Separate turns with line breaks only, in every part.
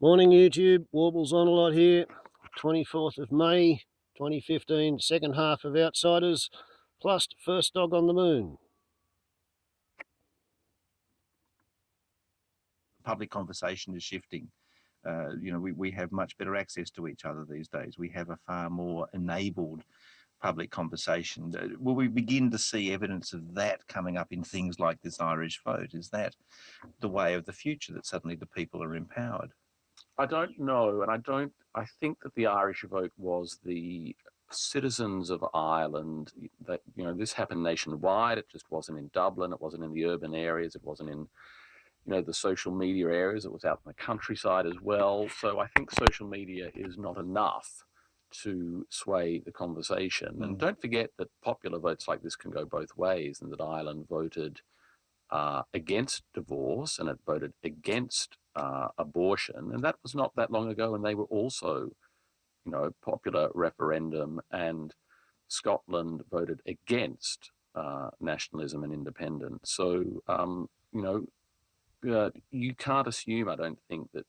Morning YouTube, Warbles on a lot here. 24th of May 2015, second half of Outsiders, plus first dog on the moon.
Public conversation is shifting. We have much better access to each other these days. We have a far more enabled public conversation. Will we begin to see evidence of that coming up in things like this Irish vote? Is that the way of the future, that suddenly the people are empowered?
I don't know, and I think that the Irish vote was the citizens of Ireland. That this happened nationwide. It just wasn't in Dublin. It wasn't in the urban areas. It wasn't in the social media areas. It was out in the countryside as well. So I think social media is not enough to sway the conversation. And don't forget that popular votes like this can go both ways, and that Ireland voted against divorce, and it voted against abortion, and that was not that long ago, and they were also, popular referendum, and Scotland voted against nationalism and independence. So, you can't assume, I don't think, that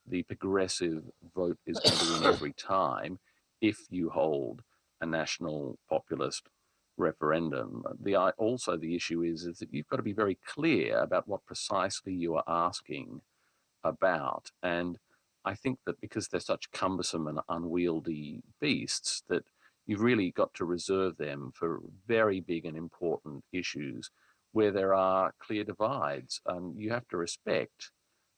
the progressive vote is going to win every time if you hold a national populist referendum. Also the issue is that you've got to be very clear about what precisely you are asking about. And I think that because they're such cumbersome and unwieldy beasts, that you've really got to reserve them for very big and important issues where there are clear divides. You have to respect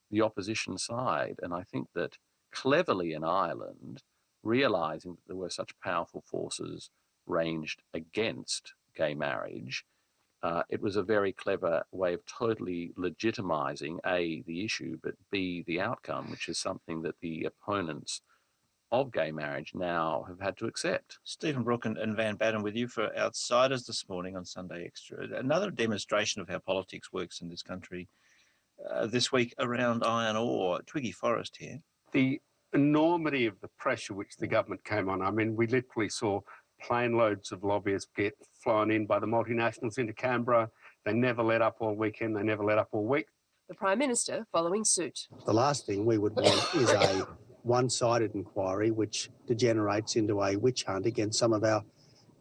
the opposition side. And I think that cleverly in Ireland, realizing that there were such powerful forces ranged against gay marriage, it was a very clever way of totally legitimizing, A, the issue, but B, the outcome, which is something that the opponents of gay marriage now have had to accept.
Stephen Brooke and Van Batten with you for Outsiders this morning on Sunday Extra. Another demonstration of how politics works in this country this week around iron ore. Twiggy Forrest here.
The enormity of the pressure which the government came on. I mean, we literally saw plane loads of lobbyists get flown in by the multinationals into Canberra. They never let up all weekend. They never let up all week.
The Prime Minister following suit.
The last thing we would want is a one-sided inquiry which degenerates into a witch hunt against some of our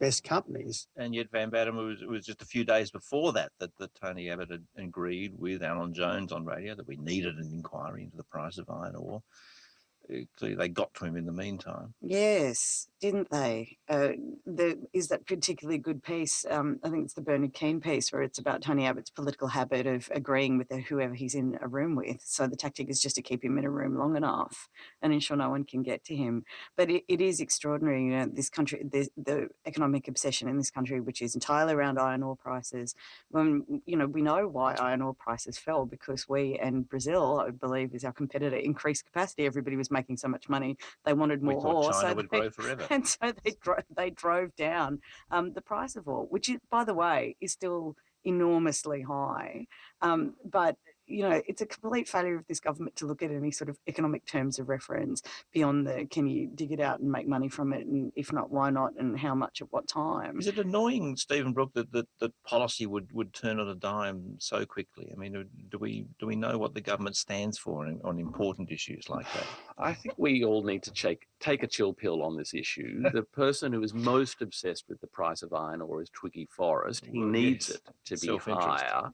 best companies.
And yet Van Batten, it was just a few days before that Tony Abbott had agreed with Alan Jones on radio that we needed an inquiry into the price of iron ore. Clearly they got to him in the meantime.
Yes, didn't they? There is that particularly good piece, I think it's the Bernard Keane piece, where it's about Tony Abbott's political habit of agreeing with whoever he's in a room with. So the tactic is just to keep him in a room long enough and ensure no one can get to him. But it is extraordinary, this country, the economic obsession in this country, which is entirely around iron ore prices. When, we know why iron ore prices fell, because we and Brazil, I believe, is our competitor, increased capacity. Everybody was making so much money, they wanted more ore.
China would grow forever.
And so they drove down the price of ore, which, by the way, is still enormously high. But it's a complete failure of this government to look at any sort of economic terms of reference beyond the can you dig it out and make money from it, and if not, why not, and how much at what time.
Is it annoying, Stephen Brooke, that policy would turn on a dime so quickly? I mean, do we know what the government stands for on important issues like that?
I think we all need to take a chill pill on this issue. The person who is most obsessed with the price of iron ore is Twiggy Forrest. He needs it to be higher.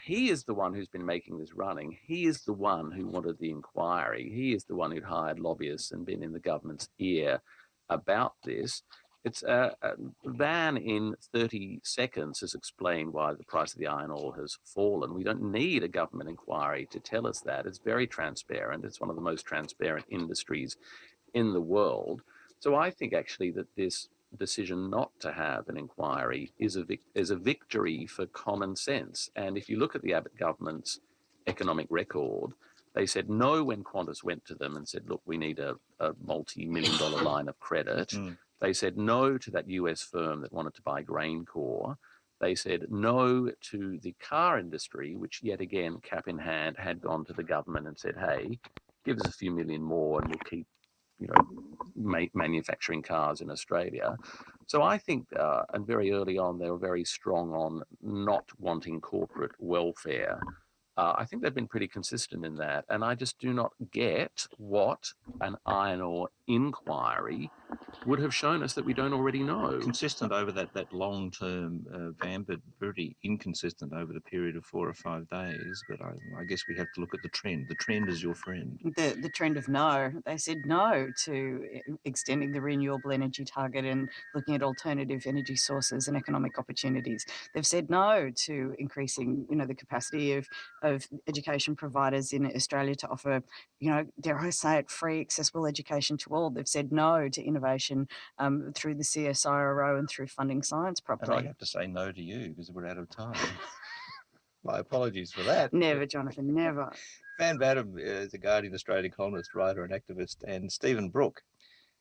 He is the one who's been making this running. He is the one who wanted the inquiry. He is the one who'd hired lobbyists and been in the government's ear about this. It's Van in 30 seconds has explained why the price of the iron ore has fallen. We don't need a government inquiry to tell us that. It's very transparent. It's one of the most transparent industries in the world. So I think actually that this decision not to have an inquiry is a victory for common sense. And if you look at the Abbott government's economic record, they said no when Qantas went to them and said, look, we need a multi-million-dollar line of credit. They said no to that US firm that wanted to buy GrainCorp. They said no to the car industry, which yet again, cap in hand, had gone to the government and said, hey, give us a few million more and we'll keep manufacturing cars in Australia. So I think, and very early on, they were very strong on not wanting corporate welfare I think they've been pretty consistent in that. And I just do not get what an iron inquiry would have shown us that we don't already know.
Consistent over that long-term ban, but very inconsistent over the period of 4 or 5 days. But I guess we have to look at the trend. The trend is your friend.
The trend of no. They said no to extending the renewable energy target and looking at alternative energy sources and economic opportunities. They've said no to increasing, the capacity of education providers in Australia to offer, dare I say it, free, accessible education to all. They've said no to innovation through the CSIRO and through funding science properly.
And I have to say no to you because we're out of time. My apologies for that.
Never, Jonathan, never.
Van Badham is a Guardian Australia columnist, writer and activist, and Stephen Brooke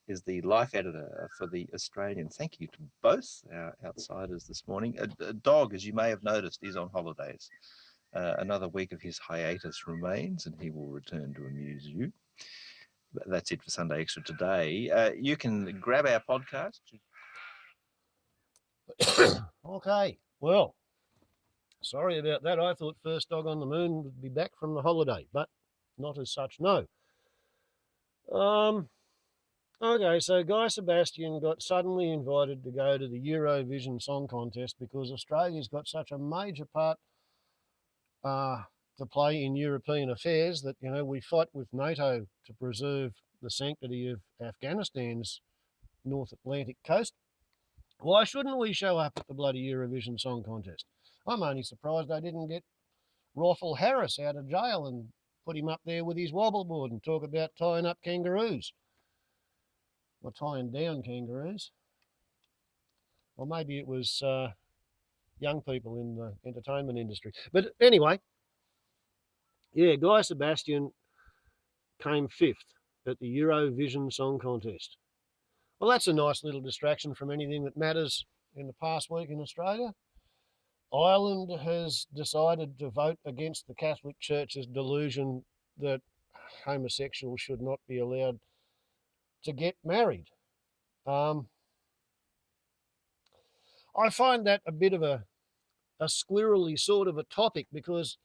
is the life editor for The Australian. Thank you to both our outsiders this morning. A dog, as you may have noticed, is on holidays. Another week of his hiatus remains, and he will return to amuse you. That's it for Sunday Extra today. You can grab our podcast.
Okay, well, sorry about that. I thought First Dog on the Moon would be back from the holiday, but not as such, no. Okay, so Guy Sebastian got suddenly invited to go to the Eurovision Song Contest because Australia's got such a major part to play in European affairs that, we fight with NATO to preserve the sanctity of Afghanistan's North Atlantic coast. Why shouldn't we show up at the bloody Eurovision Song Contest? I'm only surprised they didn't get Raffle Harris out of jail and put him up there with his wobbleboard and talk about tying up kangaroos. Or tying down kangaroos. Or maybe it was young people in the entertainment industry. But anyway, yeah, Guy Sebastian came 5th at the Eurovision Song Contest. Well, that's a nice little distraction from anything that matters in the past week in Australia. Ireland has decided to vote against the Catholic Church's delusion that homosexuals should not be allowed to get married. I find that a bit of a squirrely sort of a topic because,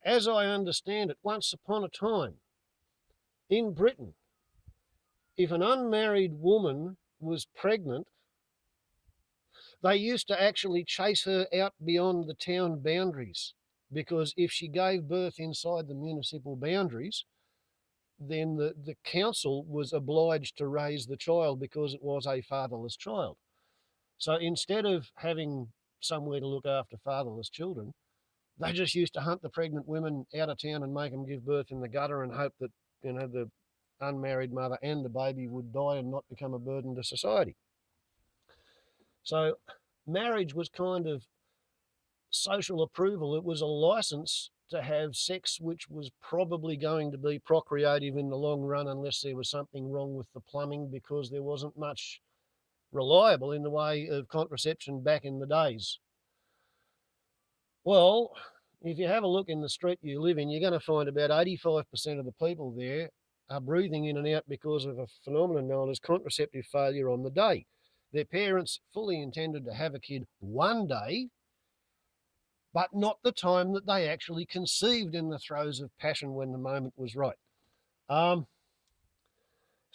as I understand it, once upon a time in Britain, if an unmarried woman was pregnant, they used to actually chase her out beyond the town boundaries because if she gave birth inside the municipal boundaries, then the council was obliged to raise the child because it was a fatherless child. So instead of having somewhere to look after fatherless children, they just used to hunt the pregnant women out of town and make them give birth in the gutter and hope that, the unmarried mother and the baby would die and not become a burden to society. So marriage was kind of social approval. It was a license to have sex which was probably going to be procreative in the long run unless there was something wrong with the plumbing because there wasn't much reliable in the way of contraception back in the days. Well, if you have a look in the street you live in, you're going to find about 85% of the people there are breathing in and out because of a phenomenon known as contraceptive failure on the day. Their parents fully intended to have a kid one day, but not the time that they actually conceived in the throes of passion when the moment was right. So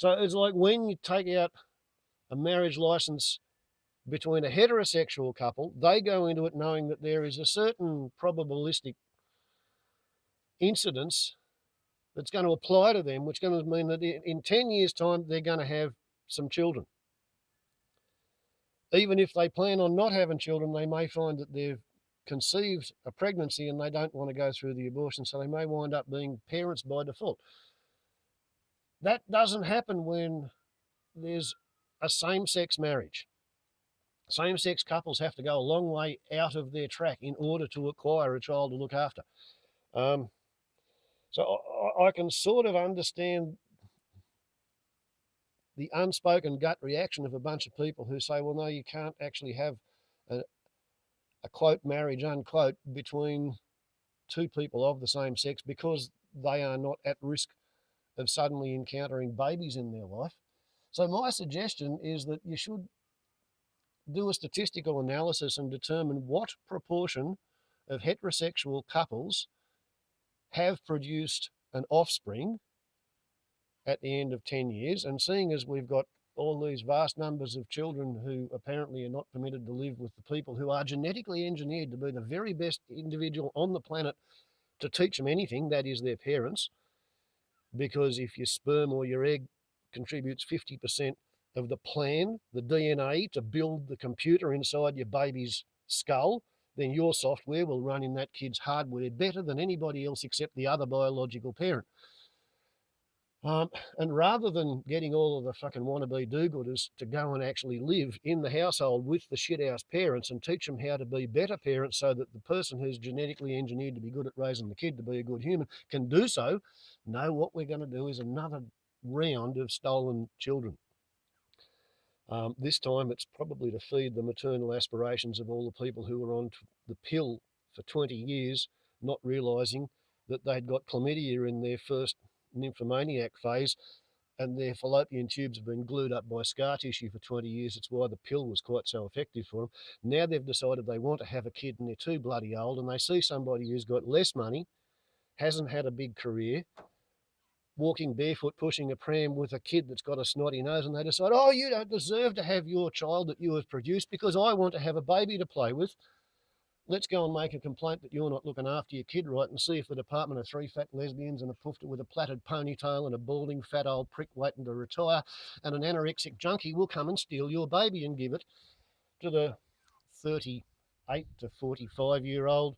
it's like when you take out a marriage license between a heterosexual couple, they go into it knowing that there is a certain probabilistic incidence that's going to apply to them, which is going to mean that in 10 years' time, they're going to have some children. Even if they plan on not having children, they may find that they've conceived a pregnancy and they don't want to go through the abortion, so they may wind up being parents by default. That doesn't happen when there's a same-sex marriage. Same-sex couples have to go a long way out of their track in order to acquire a child to look after. So I can sort of understand the unspoken gut reaction of a bunch of people who say, well, no, you can't actually have a quote marriage, unquote, between two people of the same sex because they are not at risk of suddenly encountering babies in their life. So my suggestion is that you should do a statistical analysis and determine what proportion of heterosexual couples have produced an offspring at the end of 10 years, and seeing as we've got all these vast numbers of children who apparently are not permitted to live with the people who are genetically engineered to be the very best individual on the planet to teach them anything, that is their parents, because if your sperm or your egg contributes 50% of the plan, the DNA to build the computer inside your baby's skull, then your software will run in that kid's hardware better than anybody else except the other biological parent. And rather than getting all of the fucking wannabe do-gooders to go and actually live in the household with the shit-house parents and teach them how to be better parents so that the person who's genetically engineered to be good at raising the kid to be a good human can do so, no, what we're going to do is another round of stolen children. This time it's probably to feed the maternal aspirations of all the people who were on the pill for 20 years, not realising that they'd got chlamydia in their first nymphomaniac phase and their fallopian tubes have been glued up by scar tissue for 20 years. It's why the pill was quite so effective for them. Now they've decided they want to have a kid and they're too bloody old, and they see somebody who's got less money, hasn't had a big career, walking barefoot, pushing a pram with a kid that's got a snotty nose, and they decide, oh, you don't deserve to have your child that you have produced because I want to have a baby to play with. Let's go and make a complaint that you're not looking after your kid right and see if the department of three fat lesbians and a poofter with a plaited ponytail and a balding fat old prick waiting to retire and an anorexic junkie will come and steal your baby and give it to the 38 to 45-year-old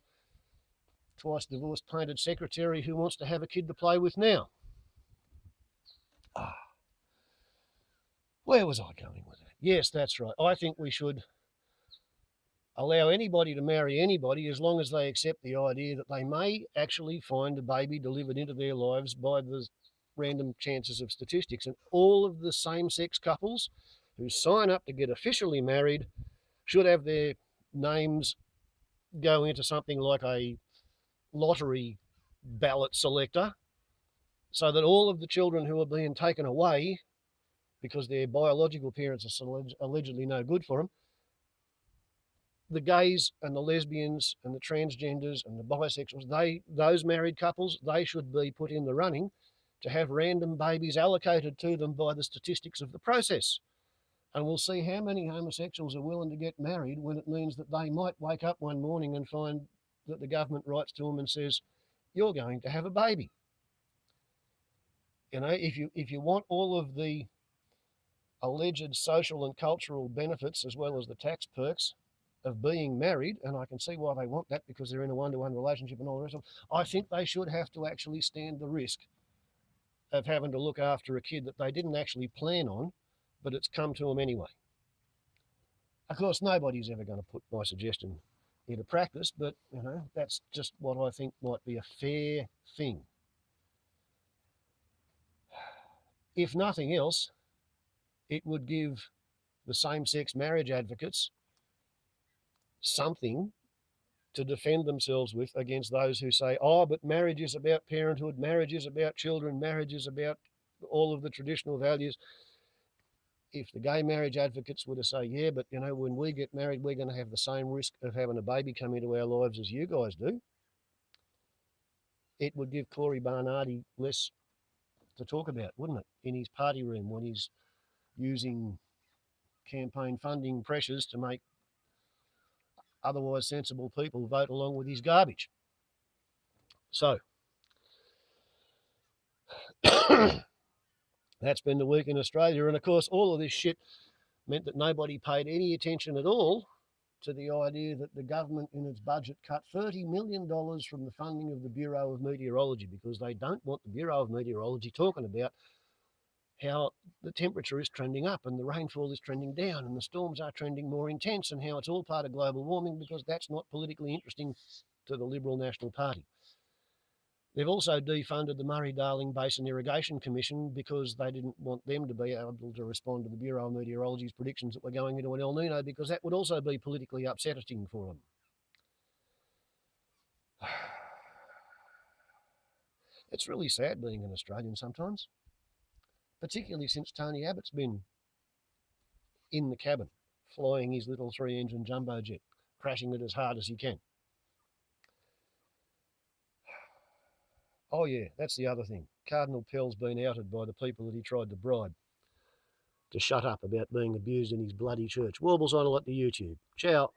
twice divorced painted secretary who wants to have a kid to play with now. Where was I going with that? Yes, that's right. I think we should allow anybody to marry anybody as long as they accept the idea that they may actually find a baby delivered into their lives by the random chances of statistics. And all of the same-sex couples who sign up to get officially married should have their names go into something like a lottery ballot selector so that all of the children who are being taken away because their biological parents are allegedly no good for them, the gays and the lesbians and the transgenders and the bisexuals, those married couples, they should be put in the running to have random babies allocated to them by the statistics of the process. And we'll see how many homosexuals are willing to get married when it means that they might wake up one morning and find that the government writes to them and says, you're going to have a baby. You know, if you want all of the alleged social and cultural benefits as well as the tax perks of being married, and I can see why they want that because they're in a one-to-one relationship and all the rest of it, I think they should have to actually stand the risk of having to look after a kid that they didn't actually plan on, but it's come to them anyway. Of course, nobody's ever going to put my suggestion into practice, but you know, that's just what I think might be a fair thing. If nothing else, it would give the same-sex marriage advocates something to defend themselves with against those who say, oh, but marriage is about parenthood, marriage is about children, marriage is about all of the traditional values. If the gay marriage advocates were to say, yeah, but you know, when we get married, we're going to have the same risk of having a baby come into our lives as you guys do, it would give Corey Barnardi less to talk about, wouldn't it, in his party room when he's using campaign funding pressures to make otherwise sensible people vote along with his garbage. So, that's been the week in Australia. And of course, all of this shit meant that nobody paid any attention at all to the idea that the government in its budget cut $30 million from the funding of the Bureau of Meteorology because they don't want the Bureau of Meteorology talking about how the temperature is trending up and the rainfall is trending down and the storms are trending more intense and how it's all part of global warming because that's not politically interesting to the Liberal National Party. They've also defunded the Murray-Darling Basin Irrigation Commission because they didn't want them to be able to respond to the Bureau of Meteorology's predictions that we're going into an El Nino because that would also be politically upsetting for them. It's really sad being an Australian sometimes, particularly since Tony Abbott's been in the cabin, flying his little 3-engine jumbo jet, crashing it as hard as he can. Oh yeah, that's the other thing. Cardinal Pell's been outed by the people that he tried to bribe to shut up about being abused in his bloody church. Warbles on a lot to YouTube. Ciao.